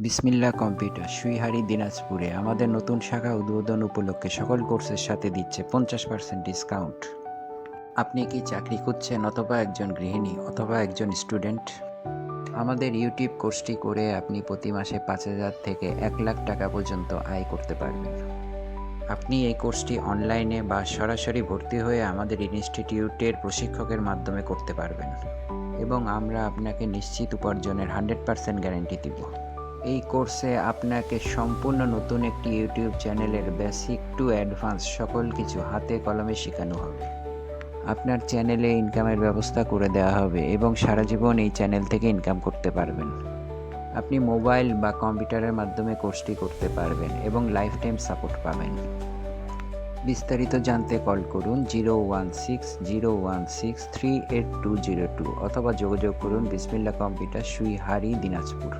বিসমিল্লাহ কম্পিউটার সুইহারি দিনাজপুরে আমাদের নতুন শাখা উদ্বোধন উপলক্ষে সকল কোর্সের সাথে দিচ্ছে 50% ডিসকাউন্ট। আপনি কি চাকরি খুঁজছেন অথবা একজন গৃহিণী অথবা একজন স্টুডেন্ট? আমাদের ইউটিউব কোর্সটি করে আপনি প্রতি মাসে 5,000 থেকে 1,00,000 টাকা পর্যন্ত আয় করতে পারবেন। আপনি এই কোর্সটি অনলাইনে বা সরাসরি ভর্তি হয়ে আমাদের ইনস্টিটিউটের প্রশিক্ষকের মাধ্যমে করতে পারবেন এবং আমরা আপনাকে নিশ্চিত উপার্জনের 100% গ্যারান্টি দিব। এই কোর্সে আপনাকে সম্পূর্ণ নতুন একটি ইউটিউব চ্যানেলের বেসিক টু অ্যাডভান্স সকল কিছু হাতে কলমে শেখানো হবে। আপনার চ্যানেলে ইনকামের ব্যবস্থা করে দেওয়া হবে এবং সারা জীবন এই চ্যানেল থেকে ইনকাম করতে পারবেন। আপনি মোবাইল বা কম্পিউটারের মাধ্যমে কোর্সটি করতে পারবেন এবং লাইফ টাইম সাপোর্ট পাবেন। বিস্তারিত জানতে কল করুন 016-016-38202 অথবা যোগাযোগ করুন বিসমিল্লাহ কম্পিউটার সুইহারি দিনাজপুর।